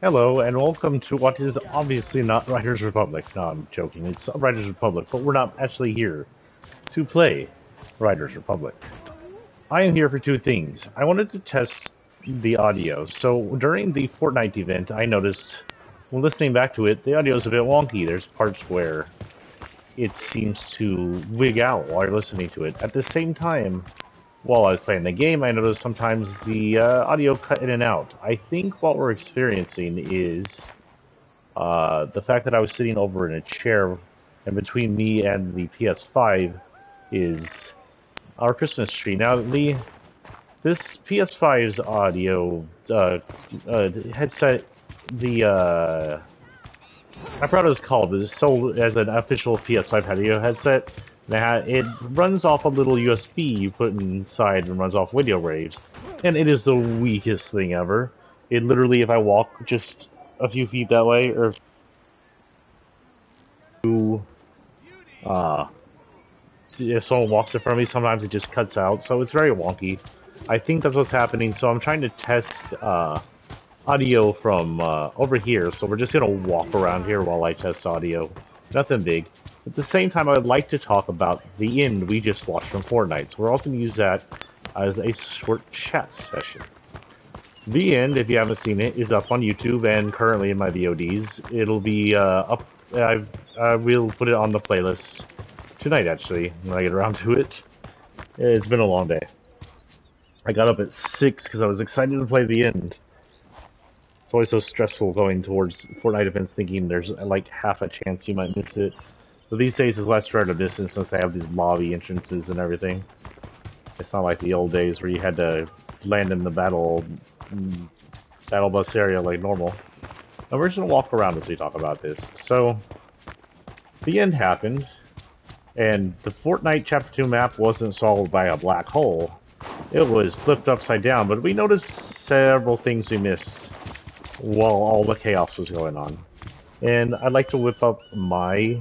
Hello, and welcome to what is obviously not Riders Republic. No, I'm joking. It's Riders Republic, but we're not actually here to play Riders Republic. I am here for two things. I wanted to test the audio. So during the Fortnite event, I noticed, when listening back to it, the audio is a bit wonky. There's parts where it seems to wig out while you're listening to it. At the same time, while I was playing the game, I noticed sometimes the audio cut in and out. I think what we're experiencing is the fact that I was sitting over in a chair, and between me and the PS5 is our Christmas tree. Now, this PS5's audio headset, I forgot what it was called, but it's sold as an official PS5 audio headset. It runs off a little USB you put inside and runs off video waves. And it is the weakest thing ever. It literally, if I walk just a few feet that way, or uh, if someone walks in front of me, sometimes it just cuts out. So it's very wonky. I think that's what's happening. So I'm trying to test audio from over here. So we're just going to walk around here while I test audio. Nothing big. At the same time, I would like to talk about the end we just watched from Fortnite. So we're also going to use that as a short chat session. The end, if you haven't seen it, is up on YouTube and currently in my VODs. It'll be up. I will put it on the playlist tonight, actually, when I get around to it. It's been a long day. I got up at 6 because I was excited to play the end. It's always so stressful going towards Fortnite events thinking there's like half a chance you might miss it. But these days it's less rare to distance since they have these lobby entrances and everything. It's not like the old days where you had to land in the battle bus area like normal. And we're just gonna walk around as we talk about this. So, the end happened, and the Fortnite Chapter 2 map wasn't solved by a black hole. It was flipped upside down, but we noticed several things we missed while all the chaos was going on. And I'd like to whip up my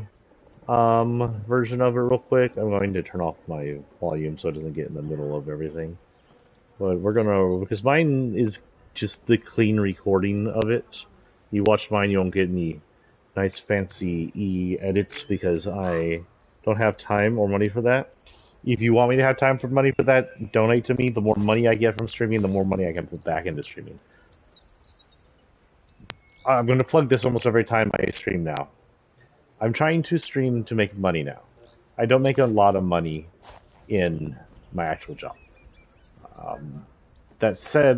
version of it real quick. I'm going to turn off my volume so it doesn't get in the middle of everything. But we're gonna, because mine is just the clean recording of it. You watch mine, you won't get any nice fancy edits because I don't have time or money for that. If you want me to have time for money for that, donate to me. The more money I get from streaming, the more money I can put back into streaming. I'm going to plug this almost every time I stream now. I'm trying to stream to make money now. I don't make a lot of money in my actual job. That said,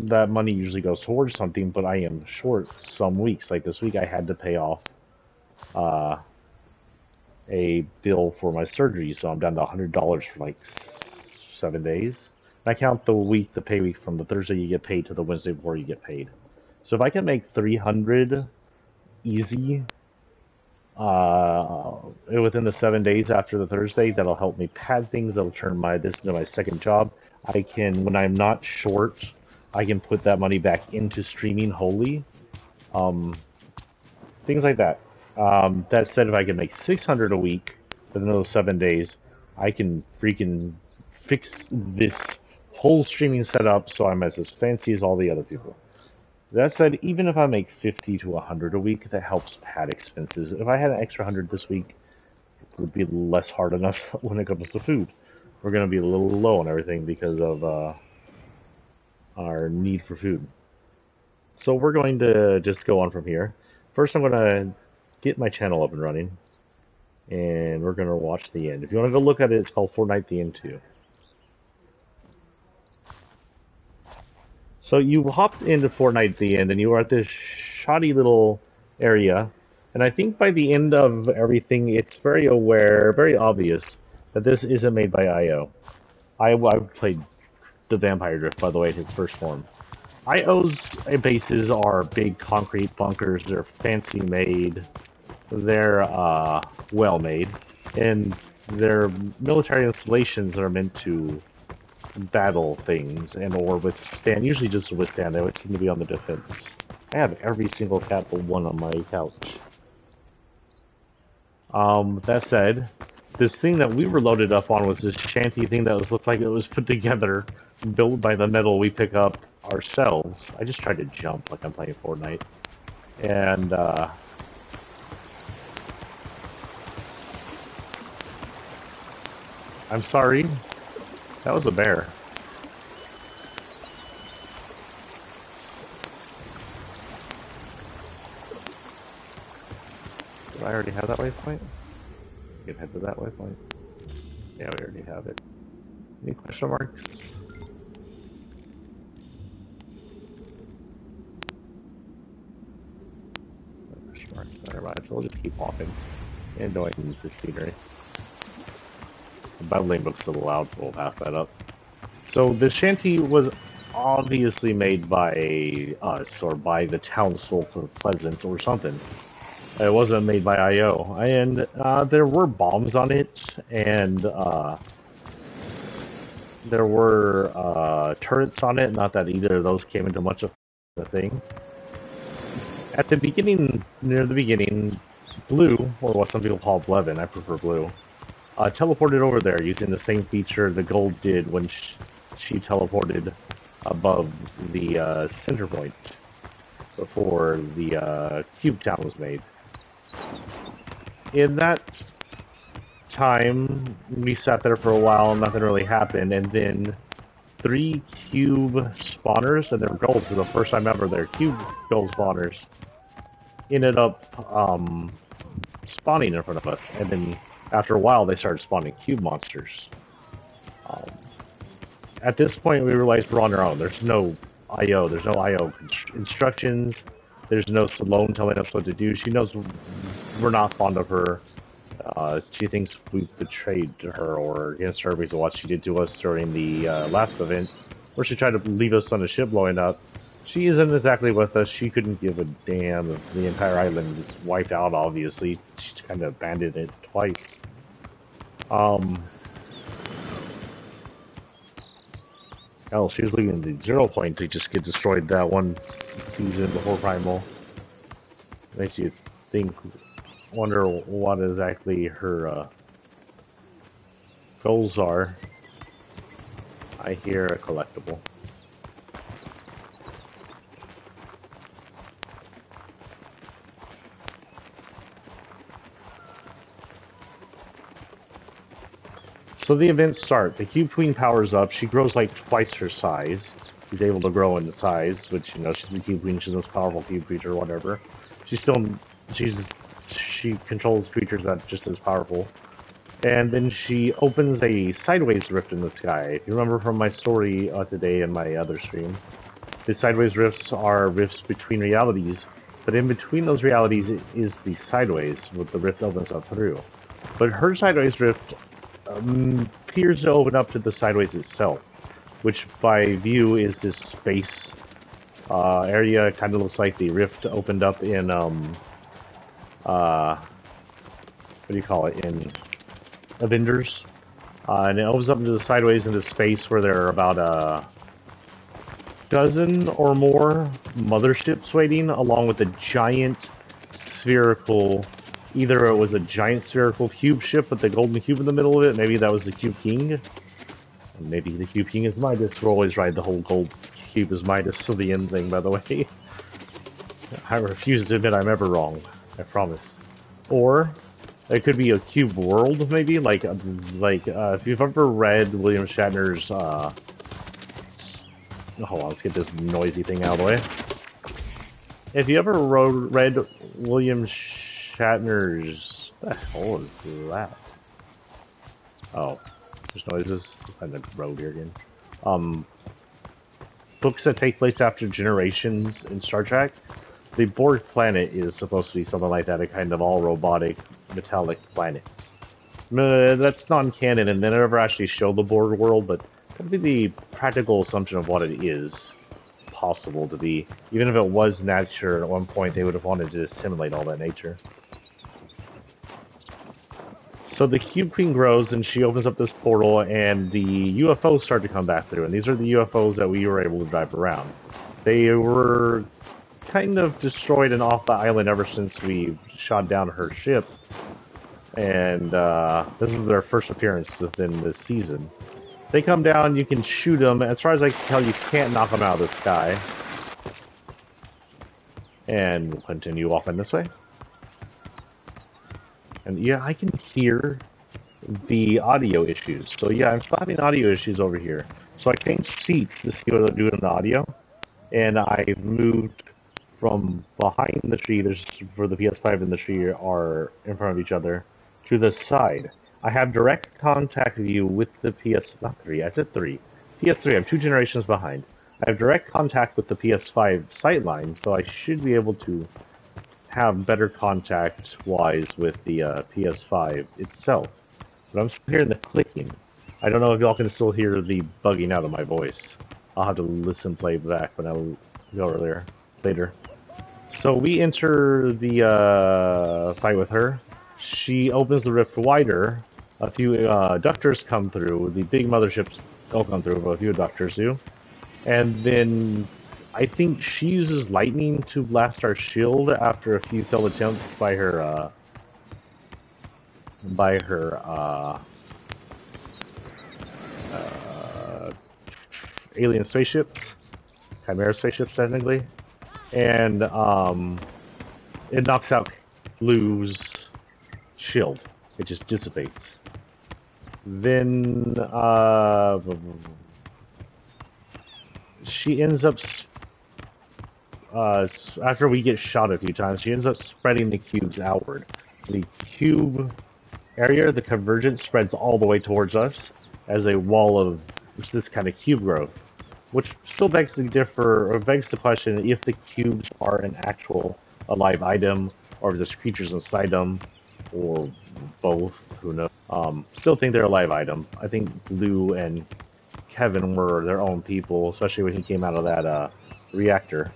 that money usually goes towards something, but I am short some weeks. Like this week, I had to pay off a bill for my surgery, so I'm down to $100 for like 7 days. And I count the pay week from the Thursday you get paid to the Wednesday before you get paid. So if I can make 300 easy within the 7 days after the Thursday, that'll help me pad things. That'll turn this into my second job. I can, when I'm not short, I can put that money back into streaming wholly. Things like that. That said, if I can make 600 a week within those 7 days, I can freaking fix this whole streaming setup so I'm as fancy as all the other people. That said, even if I make 50 to 100 a week, that helps pad expenses. If I had an extra 100 this week, it would be less hard enough when it comes to food. We're going to be a little low on everything because of our need for food. So we're going to just go on from here. First, I'm going to get my channel up and running, and we're going to watch the end. If you want to go look at it, it's called Fortnite The End 2. So you hopped into Fortnite The End, and you were at this shoddy little area, and I think by the end of everything, it's very obvious that this isn't made by IO. I played the Vampire Drift, by the way, in its first form. IO's bases are big concrete bunkers. They're fancy made. They're well made, and their military installations are meant to battle things and or withstand. Usually just to withstand. They would seem to be on the defense. I have every single cat but one on my couch. That said, this thing that we were loaded up on was this shanty thing that looked like it was put together, built by the metal we pick up ourselves. I just tried to jump like I'm playing Fortnite. And, I'm sorry. That was a bear. Did I already have that waypoint? We can head to that waypoint. Yeah, we already have it. Any question marks? Question marks. Never mind. So we'll just keep walking. And knowing the scenery. The battling book's still allowed, so we'll pass that up. So the shanty was obviously made by us, or by the townsfolk of Pleasant, or something. It wasn't made by IO. And there were bombs on it, and there were turrets on it. Not that either of those came into much of the thing. At the beginning, near the beginning, Blue, or what some people call Blevin, I prefer Blue, teleported over there using the same feature the Gold did when she teleported above the center point before the Cube Town was made. In that time, we sat there for a while, nothing really happened, and then 3 cube spawners, and they're gold for the first time ever, they're cube gold spawners, ended up spawning in front of us, and then after a while they started spawning cube monsters. At this point we realized we're on our own. There's no IO, there's no IO instructions, there's no Salome telling us what to do. She knows we're not fond of her. She thinks we've betrayed her or against her because of what she did to us during the last event, where she tried to leave us on a ship blowing up. She isn't exactly with us. She couldn't give a damn if the entire island is wiped out, obviously. She kind of abandoned it twice. Hell, she was leaving the 0 point to just get destroyed that one season before Primal. Makes you think, wonder what exactly her goals are. I hear a collectible. So the events start. The Cube Queen powers up. She grows like twice her size. She's able to grow in size, which, you know, she's the Cube Queen. She's the most powerful cube creature or whatever. She controls creatures that are just as powerful. And then she opens a sideways rift in the sky. If you remember from my story today and my other stream, the sideways rifts are rifts between realities, but in between those realities is the sideways, what the rift opens up through. But her sideways rift appears to open up to the sideways itself, which by view is this space area. Kind of looks like the rift opened up in what do you call it, in Avengers, and it opens up into the sideways into space where there are about a dozen or more motherships waiting, along with a giant spherical. Either it was a giant spherical cube ship with the golden cube in the middle of it. Maybe that was the Cube King. And maybe the Cube King is Midas. We'll always ride the whole gold cube is Midas till the end thing, by the way. I refuse to admit I'm ever wrong. I promise. Or it could be a cube world, maybe. Like if you've ever read William Shatner's. Hold on, let's get this noisy thing out of the way. If you ever read William Shatner's... What the hell is that? Oh, there's noises. I'm on the road here again. Books that take place after generations in Star Trek. The Borg planet is supposed to be something like that, a kind of all-robotic, metallic planet. That's non-canon, and they never actually show the Borg world, but that would be the practical assumption of what it is possible to be. Even if it was nature, at one point they would have wanted to assimilate all that nature. So the Cube Queen grows, and she opens up this portal, and the UFOs start to come back through. And these are the UFOs that we were able to drive around. They were kind of destroyed and off the island ever since we shot down her ship. And this is their first appearance within this season. They come down, you can shoot them. As far as I can tell, you can't knock them out of the sky. And we'll continue walking this way. And yeah, I can hear the audio issues. So yeah, I'm still having audio issues over here. So I changed seats to see what I'll do in the audio. And I moved from behind the tree, there's for the PS5 and the tree are in front of each other, to the side. I have direct contact view with the not 3, I said 3. PS3, I'm 2 generations behind. I have direct contact with the PS5 sightline, so I should be able to have better contact-wise with the PS5 itself. But I'm still hearing the clicking. I don't know if y'all can still hear the bugging out of my voice. I'll have to listen play back when I go earlier, later. So we enter the fight with her. She opens the rift wider. A few ductors come through. The big motherships don't come through, but a few ductors do. And then I think she uses lightning to blast our shield after a few failed attempts by her alien spaceships, Chimera spaceships technically, and it knocks out Blue's shield. It just dissipates. Then she ends up after we get shot a few times, she ends up spreading the cubes outward. The cube area, the convergence, spreads all the way towards us as a wall of this kind of cube growth, which still begs to differ, or begs the question if the cubes are an actual alive item, or if there's creatures inside them, or both. Who knows? Still think they're a live item. I think Blue and Kevin were their own people, especially when he came out of that reactor.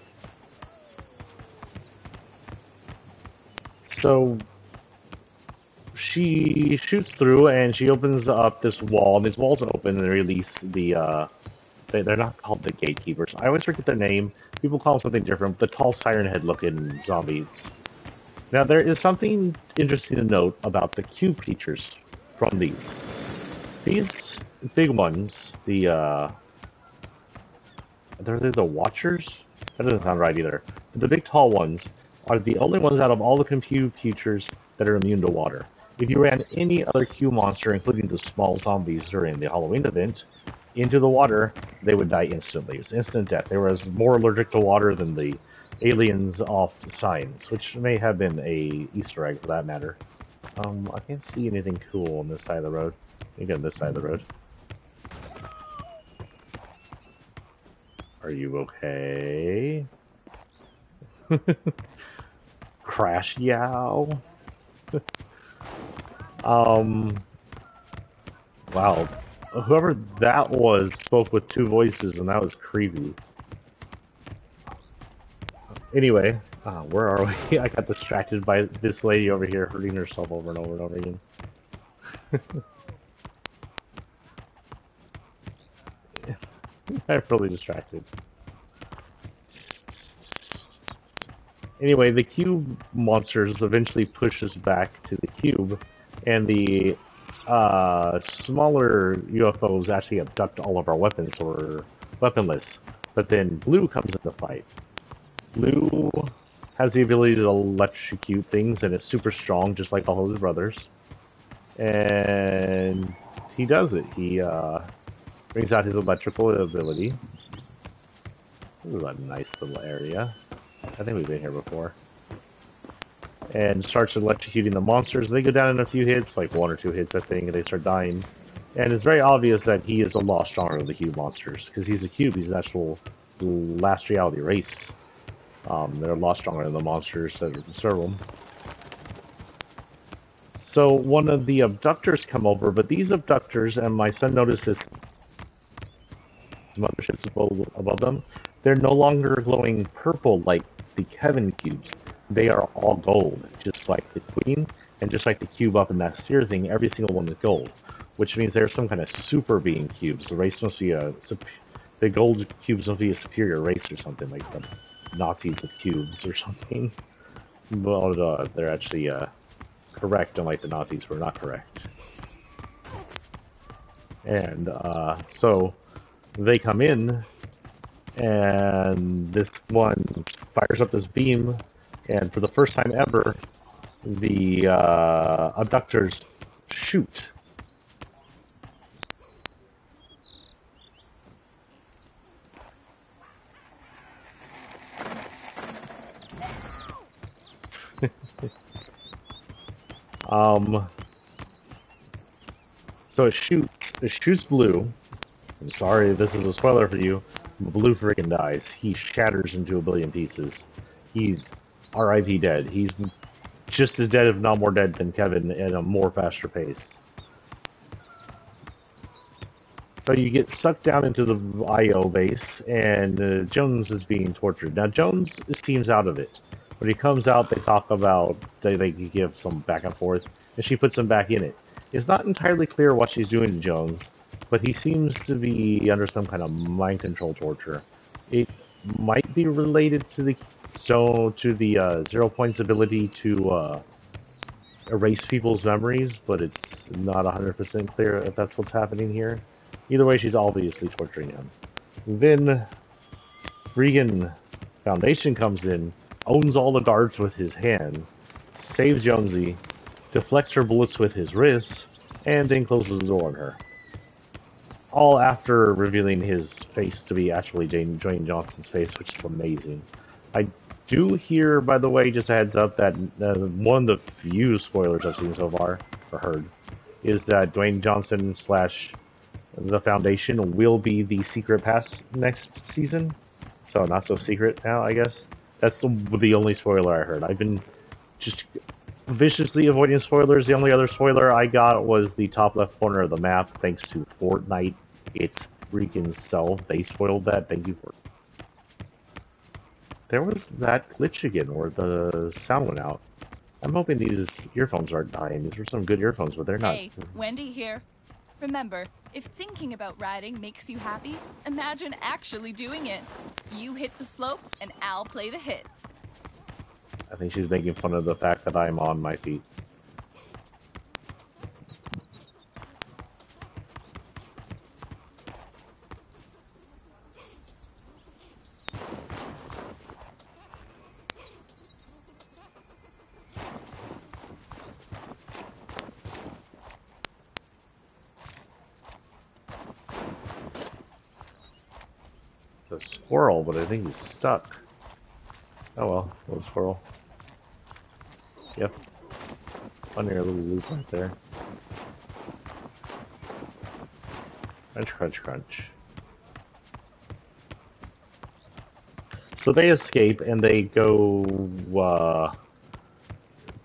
So she shoots through and she opens up this wall, and these walls open and release the they're not called the gatekeepers. I always forget their name. People call them something different. The tall siren head looking zombies. Now there is something interesting to note about the cube creatures from these. These big ones, they're the Watchers? That doesn't sound right either. But the big tall ones are the only ones out of all the cube creatures that are immune to water. If you ran any other cube monster, including the small zombies during the Halloween event, into the water, they would die instantly. It's instant death. They were more allergic to water than the aliens off the signs, which may have been a Easter egg for that matter. I can't see anything cool on this side of the road. Maybe on this side of the road. Are you okay? Crash yow. Wow. Whoever that was spoke with two voices, and that was creepy. Anyway, where are we? I got distracted by this lady over here hurting herself over and over and over again. I'm really distracted. Anyway, the cube monsters eventually push us back to the cube, and the smaller UFOs actually abduct all of our weapons, so we're weaponless. But then Blue comes in the fight. Blue has the ability to electrocute things, and it's super strong, just like all his brothers. And he does it. He brings out his electrical ability. This is a nice little area. I think we've been here before. And starts electrocuting the monsters. They go down in a few hits, like 1 or 2 hits, I think, and they start dying. And it's very obvious that he is a lot stronger than the cube monsters, because he's a cube. He's an actual last reality race. They're a lot stronger than the monsters that serve them. So one of the abductors come over, but these abductors, and my son notices motherships above them, they're no longer glowing purple like the Kevin cubes. They are all gold, just like the Queen, and just like the cube up in that sphere thing, every single one is gold. Which means they're some kind of super being cubes. The race must be the gold cubes must be a superior race or something, like the Nazis with cubes or something. Well, they're actually correct, unlike the Nazis were not correct. And so they come in, And this one fires up this beam, and for the first time ever, the abductors shoot. So it shoots Blue. I'm sorry, this is a spoiler for you. Blue freaking dies. He shatters into a billion pieces. He's R.I.P. dead. He's just as dead, if not more dead, than Kevin at a more faster pace. So you get sucked down into the IO base, and Jones is being tortured. Now, Jones seems out of it. When he comes out, they talk about, they give some back and forth, and she puts him back in it. It's not entirely clear what she's doing to Jones, but he seems to be under some kind of mind control torture. It might be related to the 0 Point's ability to erase people's memories, but it's not 100% clear if that's what's happening here. Either way, she's obviously torturing him. Then Regan Foundation comes in, owns all the guards with his hands, saves Jonesy, deflects her bullets with his wrists, and then closes the door on her. All after revealing his face to be actually Dwayne Johnson's face, which is amazing. I do hear, by the way, just a heads up, that one of the few spoilers I've seen so far, or heard, is that Dwayne Johnson / the Foundation will be the secret pass next season. So not so secret now, I guess. That's the only spoiler I heard. I've been just viciously avoiding spoilers. The only other spoiler I got was the top left corner of the map, thanks to Fortnite. It's freaking self. They spoiled that. Thank you for it. There was that glitch again, where the sound went out. I'm hoping these earphones aren't dying. These were some good earphones, but they're not. Hey, Wendy here. Remember, if thinking about riding makes you happy, imagine actually doing it. You hit the slopes, and I'll play the hits. I think she's making fun of the fact that I'm on my feet. A squirrel, but I think he's stuck. Oh well, little squirrel. Yep. Funny little loop right there. Crunch, crunch, crunch. So they escape and they go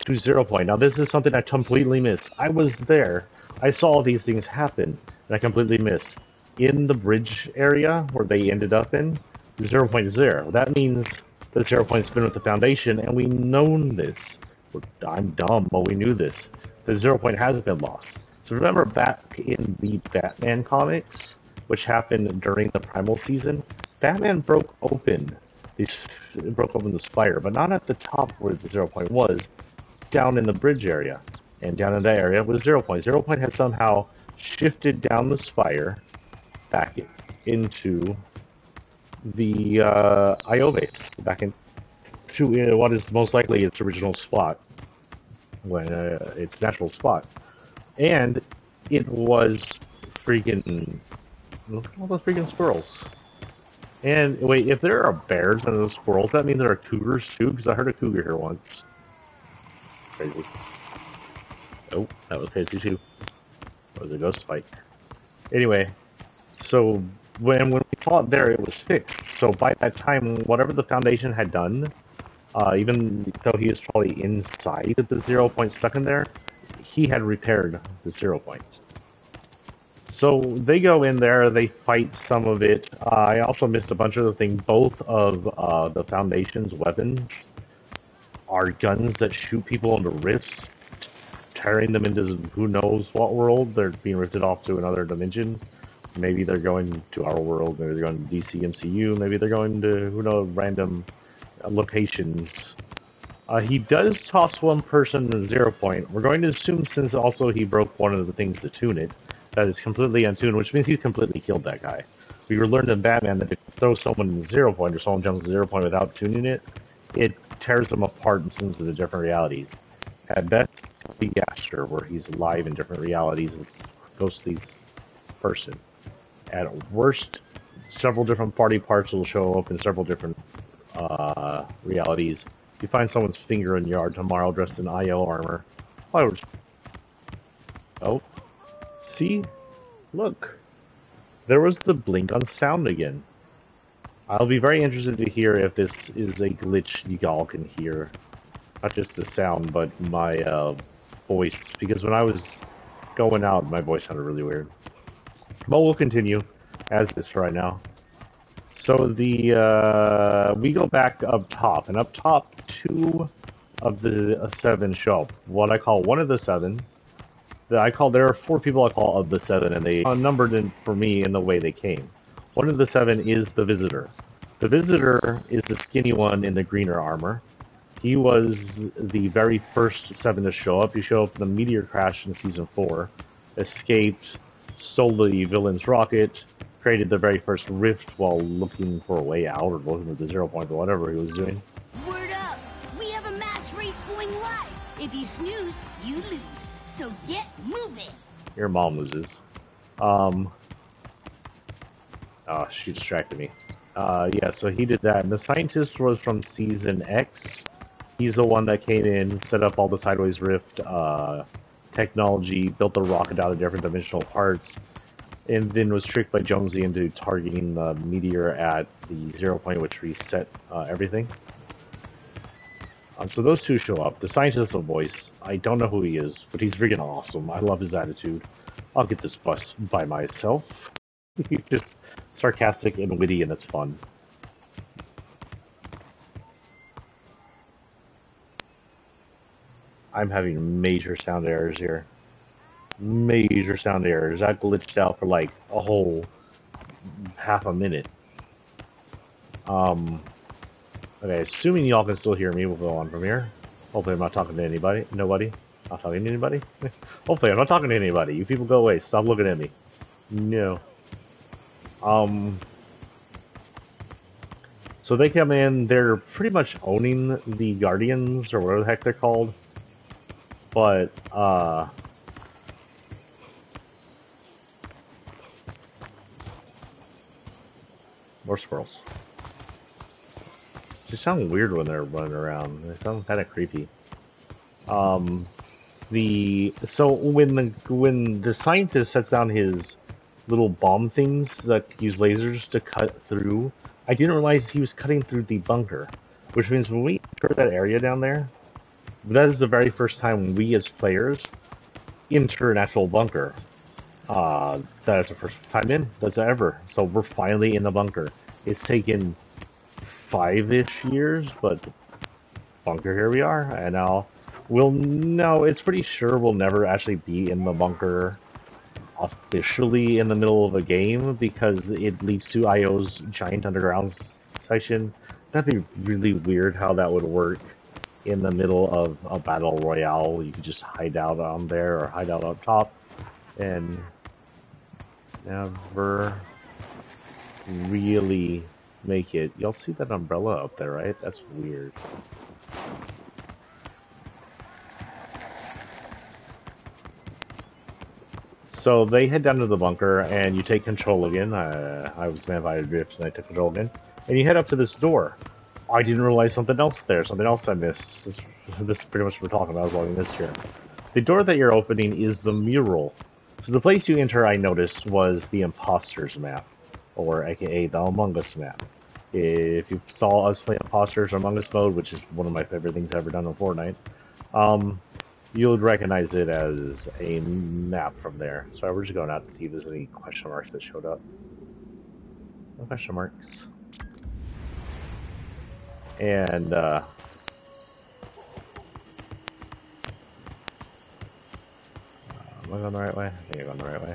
to 0 Point. Now this is something I completely missed. I was there. I saw these things happen, and I completely missed. In the bridge area where they ended up in, 0 Point 0. That means that 0 Point's been with the Foundation, and we known this. I'm dumb, but we knew this. The 0 Point hasn't been lost. So remember back in the Batman comics, which happened during the Primal season, Batman broke open the spire, but not at the top where the 0 Point was, down in the bridge area. And down in that area was 0 Point. 0 Point had somehow shifted down the spire back into the IO base, back into what is most likely its original spot, when its natural spot. And it was freaking, look at all those freaking squirrels. And wait, if there are bears and those squirrels, that means there are cougars too, because I heard a cougar here once. Crazy. Oh, that was crazy too. That was a ghost fight. Anyway, so when we saw it there, it was fixed. So by that time, whatever the Foundation had done, even though he was probably inside of the 0 Point stuck in there, he had repaired the 0 Point. So they go in there, they fight some of it. I also missed a bunch of the things. Both of the Foundation's weapons are guns that shoot people into rifts, tearing them into who knows what world. They're being rifted off to another dimension. Maybe they're going to our world, maybe they're going to DC MCU, maybe they're going to, who knows, random locations. He does toss one person in 0 Point. We're going to assume, since also he broke one of the things to tune it, that it's completely untuned, which means he's completely killed that guy. We were learning in Batman that if you throw someone in the 0 point or someone jumps to the 0 point without tuning it, it tears them apart and sends them to different realities. At best, the Gaster, where he's alive in different realities, it's Ghostly's person. At worst, several different party parts will show up in several different realities. You find someone's finger in your yard tomorrow dressed in IO armor. Oh, see? Look. There was the blink on sound again. I'll be very interested to hear if this is a glitch y'all can hear. Not just the sound, but my voice. Because when I was going out, my voice sounded really weird. But we'll continue as is for right now. So we go back up top, and up top, 2 of the 7 show up. What I call one of the 7. There are 4 people I call of the 7, and they are numbered in for me in the way they came. One of the 7 is the Visitor. The Visitor is the skinny one in the greener armor. He was the very first 7 to show up. He showed up in the meteor crash in Season 4, escaped, stole the villain's rocket, created the very first rift while looking for a way out, or looking at the 0 point, or whatever he was doing. Word up! We have a mass race going live! If you snooze, you lose. So get moving! Your mom loses. Oh, she distracted me. Yeah, so he did that. And the scientist was from Season X. He's the one that came in, set up all the Sideways Rift technology, built the rocket out of different dimensional parts, and then was tricked by Jonesy into targeting the meteor at the 0 point, which reset everything. So those 2 show up. The scientist of voice, I don't know who he is, but he's freaking awesome. I love his attitude. I'll get this bus by myself. He's just sarcastic and witty, and it's fun. I'm having major sound errors here. Major sound errors. I glitched out for like a whole half a minute. Okay, assuming y'all can still hear me, we'll go on from here. Hopefully I'm not talking to anybody. Nobody? Not talking to anybody? Hopefully I'm not talking to anybody. You people go away. Stop looking at me. No. So they come in, they're pretty much owning the Guardians, or whatever the heck they're called. But, more squirrels. They sound weird when they're running around. They sound kind of creepy. So when the scientist sets down his little bomb things that use lasers to cut through, I didn't realize he was cutting through the bunker, which means when we enter that area down there, that is the very first time we as players enter an actual bunker. That is the first time in, that's ever. So we're finally in the bunker. It's taken 5-ish years, but bunker, here we are. And now it's pretty sure we'll never actually be in the bunker officially in the middle of a game, because it leads to IO's giant underground section. That'd be really weird how that would work in the middle of a battle royale. You could just hide out on there or hide out up top and never really make it. Y'all see that umbrella up there, right? That's weird. So they head down to the bunker, and you take control again. I was Vampire Drift, and I took control again. And you head up to this door. I didn't realize something else there, something else I missed. This is pretty much what we're talking about, is what I missed here. The door that you're opening is the mural. So the place you enter, I noticed, was the Imposters map, or aka the Among Us map. If you saw us play Imposters or Among Us mode, which is one of my favorite things ever done on Fortnite, you would recognize it as a map from there. So we're just going out to see if there's any question marks that showed up. No question marks. And, am I going the right way? I think I'm going the right way.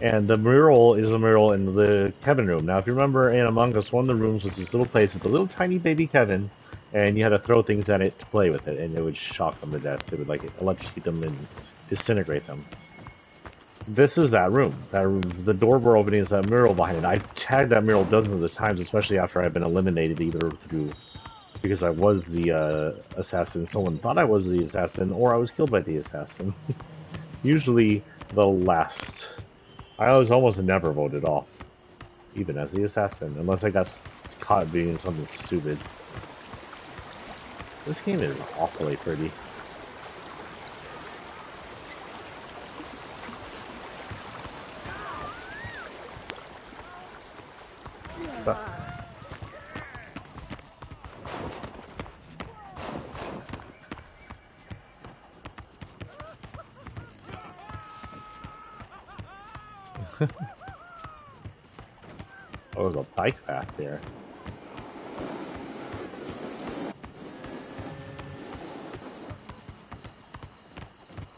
And the mural is a mural in the Kevin room. Now, if you remember in Among Us, one of the rooms was this little place with a little tiny baby Kevin, and you had to throw things at it to play with it, and it would shock them to death. It would, like, electrocute them and disintegrate them. This is that room. That room, the door we're opening is that mural behind it. I've tagged that mural dozens of times, especially after I've been eliminated either through because I was the assassin, someone thought I was the assassin, or I was killed by the assassin. Usually the last. I was almost never voted off, even as the assassin, unless I got caught doing something stupid. This game is awfully pretty. So oh, there's a bike path there.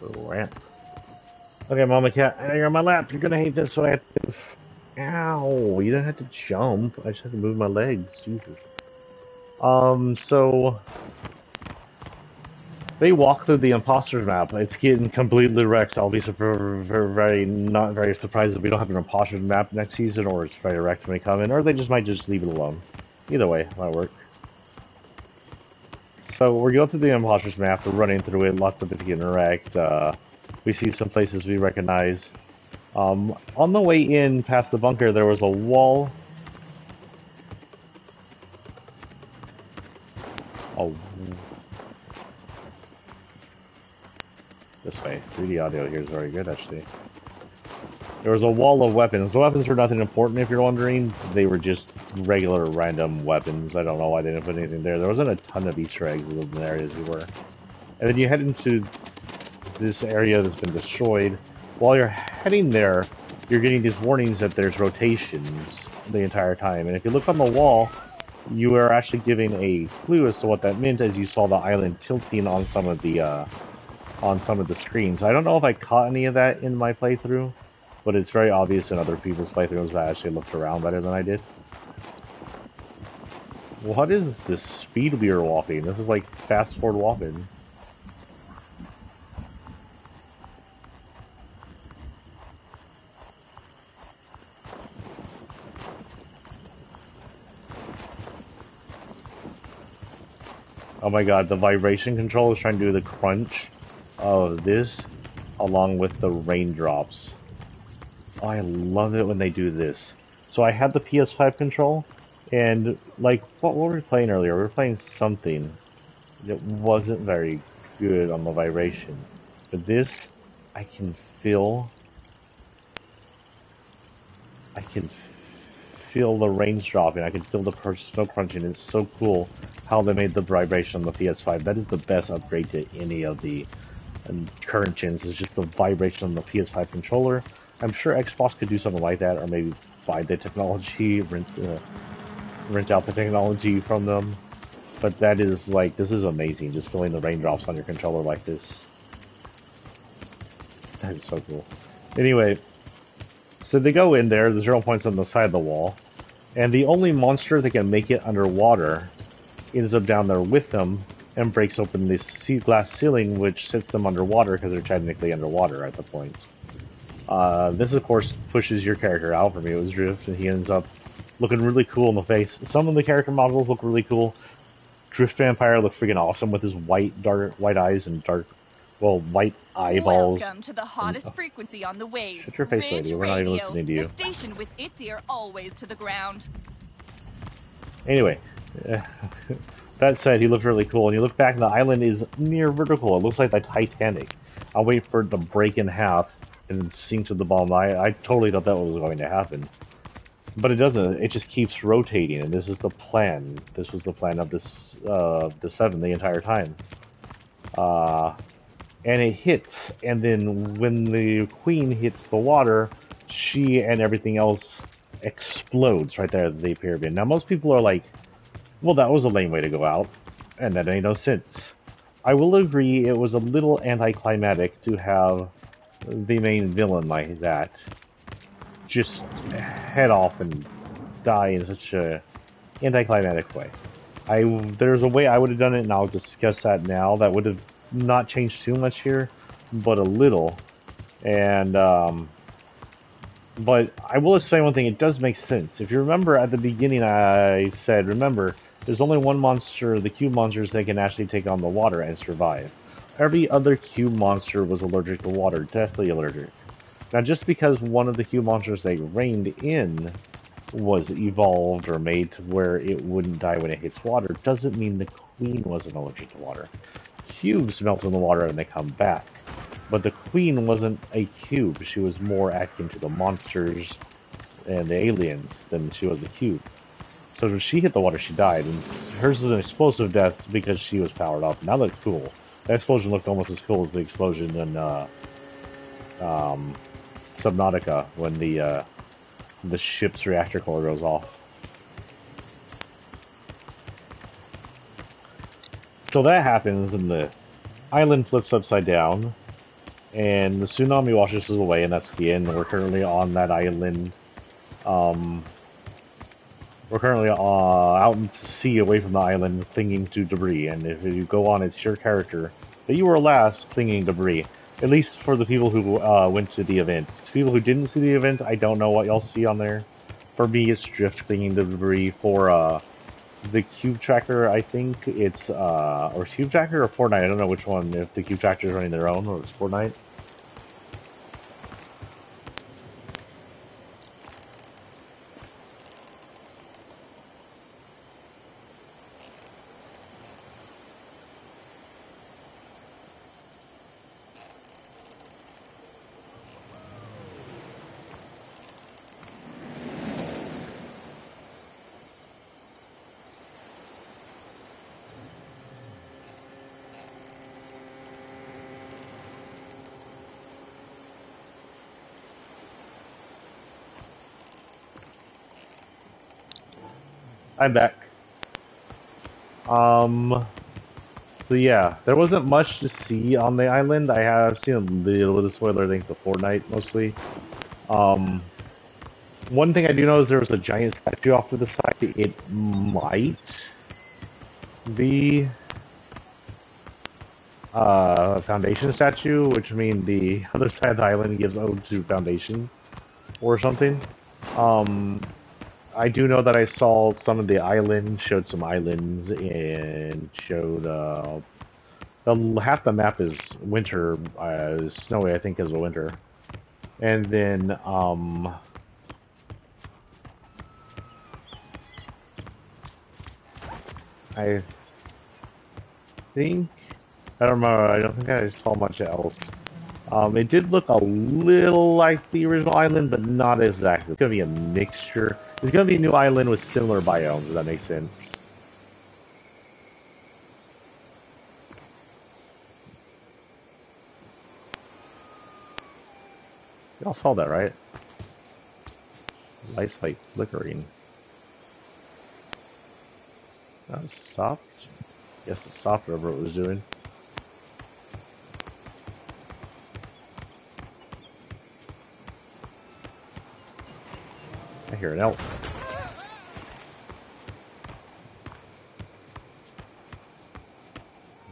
Little ramp. Okay, Mama Cat, you're on my lap. You're gonna hate this one. I have to... Ow! You don't have to jump. I just have to move my legs. Jesus. So they walk through the imposter's map. It's getting completely wrecked. I'll be not very surprised if we don't have an imposter's map next season, or it's very wrecked when we come in, or they might just leave it alone. Either way, might work. So we're going through the imposter's map. We're running through it. Lots of it's getting wrecked. We see some places we recognize. On the way in past the bunker, there was a wall. Oh. This way. 3D audio here is very good, actually. There was a wall of weapons. The weapons were nothing important, if you're wondering. They were just regular random weapons. I don't know why they didn't put anything there. There wasn't a ton of Easter eggs in the areas you were. And then you head into this area that's been destroyed. While you're heading there, you're getting these warnings that there's rotations the entire time. And if you look on the wall, you are actually giving a clue as to what that meant as you saw the island tilting on some of the screens. I don't know if I caught any of that in my playthrough, but it's very obvious in other people's playthroughs that I actually looked around better than I did. What is this speed we are walking? This is like fast forward walking. Oh my god, the vibration control is trying to do the crunch of this along with the raindrops. Oh, I love it when they do this. So I had the PS5 control, and like, what were we playing earlier? We were playing something that wasn't very good on the vibration. But this, I can feel the rains dropping. I can feel the snow crunching. It's so cool how they made the vibration on the PS5. That is the best upgrade to any of the current gens. Is just the vibration on the PS5 controller. I'm sure Xbox could do something like that, or maybe buy the technology, rent out the technology from them. But that is like, this is amazing. Just feeling the raindrops on your controller like this. That is so cool. Anyway, so they go in there. The 0 points on the side of the wall, and the only monster that can make it underwater ends up down there with them and breaks open this glass ceiling, which sits them underwater because they're technically underwater at the point. This, of course, pushes your character out. For me, it was Drift, and he ends up looking really cool in the face. Some of the character models look really cool. Drift Vampire looked freaking awesome with his white eyes and white eyeballs. Welcome to the hottest frequency on the waves. Shut your face, lady. We're not even listening to you. The station with its ear always to the ground. Anyway, that said, he looked really cool. And you look back, and the island is near vertical. It looks like the Titanic. I'll wait for it to break in half and sink to the bottom. I totally thought that was going to happen. But it doesn't. It just keeps rotating, and this is the plan. This was the plan of this, the 7 the entire time. And it hits, and then when the queen hits the water, she and everything else explodes right there at the pyramid. Now, most people are like, well, that was a lame way to go out, and that made no sense. I will agree it was a little anticlimactic to have the main villain like that just head off and die in such a anticlimactic way. There's a way I would have done it, and I'll discuss that now. That would have not changed too much here. but a little. And but I will explain one thing. It does make sense. If you remember at the beginning, I said, remember, there's only one monster, the cube monsters, that can actually take on the water and survive. Every other cube monster was allergic to water, deathly allergic. Now, just because one of the cube monsters they reined in was evolved or made to where it wouldn't die when it hits water, doesn't mean the queen wasn't allergic to water. Cubes melt in the water and they come back. But the queen wasn't a cube. She was more akin to the monsters and the aliens than she was the cube. So when she hit the water, she died. And hers was an explosive death because she was powered up. And that looked cool. That explosion looked almost as cool as the explosion in Subnautica when the ship's reactor core goes off. So that happens, and the island flips upside down, and the tsunami washes us away, and that's the end. We're currently on that island. We're currently out in sea away from the island, clinging to debris, and if you go on, it's your character that you were last clinging debris. At least for the people who went to the event. To people who didn't see the event, I don't know what y'all see on there. For me, it's Drift clinging to debris. For the Cube Tracker, I think it's or Cube Tracker or Fortnite. I don't know which one. If the Cube Tracker is running their own or it's Fortnite. I'm back. So yeah, there wasn't much to see on the island. I have seen a little bit of spoiler things to Fortnite, mostly. One thing I do know is there was a giant statue off to the side. It might be a Foundation statue, which means the other side of the island gives ode to Foundation or something. I do know that I saw some of the islands, showed some islands, and showed half the map is winter, snowy, I think, is a winter. And then I think, I don't remember, I don't think I saw much else. It did look a little like the original island, but not exactly. It's going to be a mixture. It's going to be a new island with similar biomes, if that makes sense. Y'all saw that, right? Lights like flickering. That stopped? Guess it stopped whatever it was doing. I hear an elk.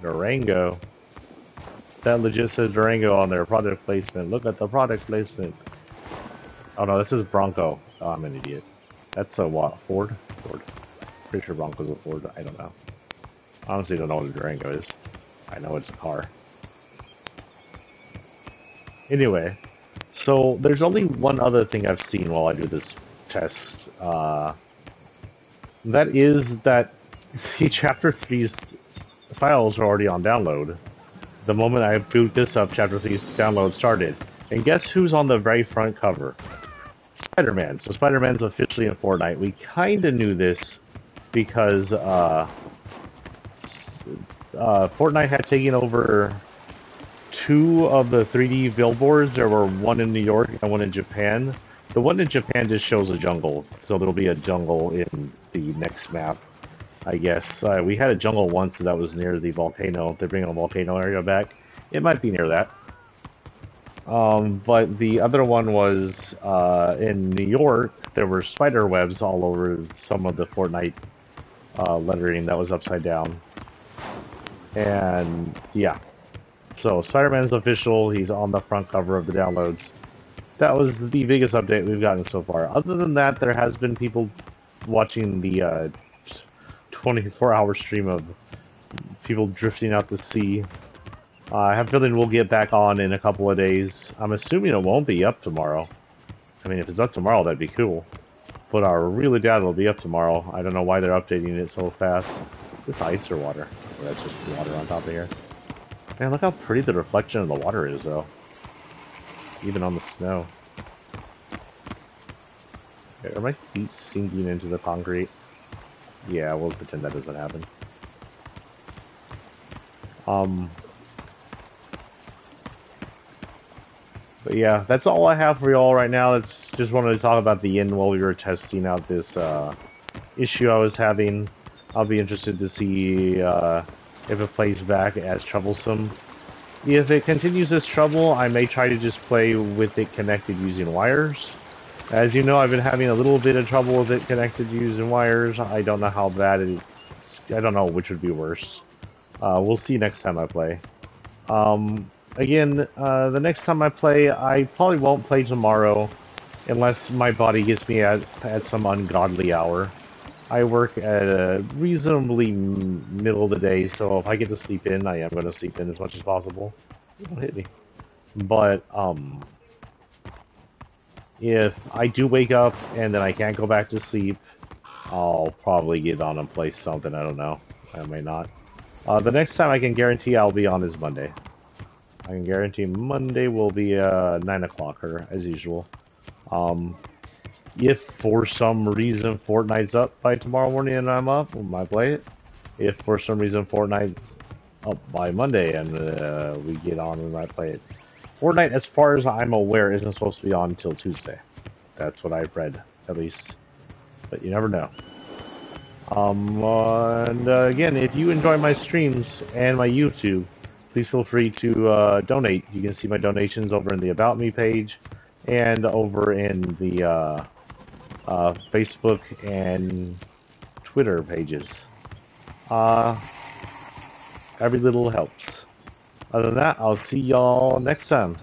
Durango. That legit says Durango on their product placement. Look at the product placement. Oh no, this is Bronco. Oh, I'm an idiot. That's a what? Ford? Ford. Pretty sure Bronco's a Ford. I don't know. Honestly, don't know what a Durango is. I know it's a car. Anyway, so there's only one other thing I've seen while I do this test. That is that the Chapter 3's files are already on download. The moment I boot this up, Chapter 3's download started. And guess who's on the very front cover? Spider-Man. So Spider-Man's officially in Fortnite. We kinda knew this because Fortnite had taken over 2 of the 3D billboards. There were one in New York and one in Japan. The one in Japan just shows a jungle, so there'll be a jungle in the next map, I guess. We had a jungle once that was near the volcano. They're bringing a volcano area back. It might be near that. But the other one was in New York. There were spider webs all over some of the Fortnite lettering that was upside down. And yeah, So Spider-Man's official. He's on the front cover of the downloads. That was the biggest update we've gotten so far. Other than that, there has been people watching the 24-hour stream of people drifting out to sea. I have a feeling we'll get back on in a couple of days. I'm assuming it won't be up tomorrow. I mean, if it's up tomorrow, that'd be cool. But I really doubt it'll be up tomorrow. I don't know why they're updating it so fast. Is this ice or water? Oh, that's just water on top of here. Man, look how pretty the reflection of the water is, though. Even on the snow. Okay, are my feet sinking into the concrete? Yeah, we'll pretend that doesn't happen. But yeah, that's all I have for y'all right now. It's just wanted to talk about the inn while we were testing out this issue I was having. I'll be interested to see if it plays back as troublesome. If it continues this trouble, I may try to just play with it connected using wires. As you know, I've been having a little bit of trouble with it connected using wires. I don't know how bad it is. I don't know which would be worse. We'll see next time I play. Again, the next time I play, I probably won't play tomorrow unless my body gets me at some ungodly hour. I work at a reasonably middle of the day, so if I get to sleep in, I am going to sleep in as much as possible. Don't hit me. But, if I do wake up and then I can't go back to sleep, I'll probably get on and play something. I don't know. I may not. The next time I can guarantee I'll be on is Monday. I can guarantee Monday will be 9 o'clock, as usual. If for some reason Fortnite's up by tomorrow morning and I'm up, we might play it. If for some reason Fortnite's up by Monday and we get on, we might play it. Fortnite, as far as I'm aware, isn't supposed to be on until Tuesday. That's what I've read, at least. But you never know. And again, if you enjoy my streams and my YouTube, please feel free to donate. You can see my donations over in the About Me page and over in the Facebook and Twitter pages. Every little helps. Other than that, I'll see y'all next time.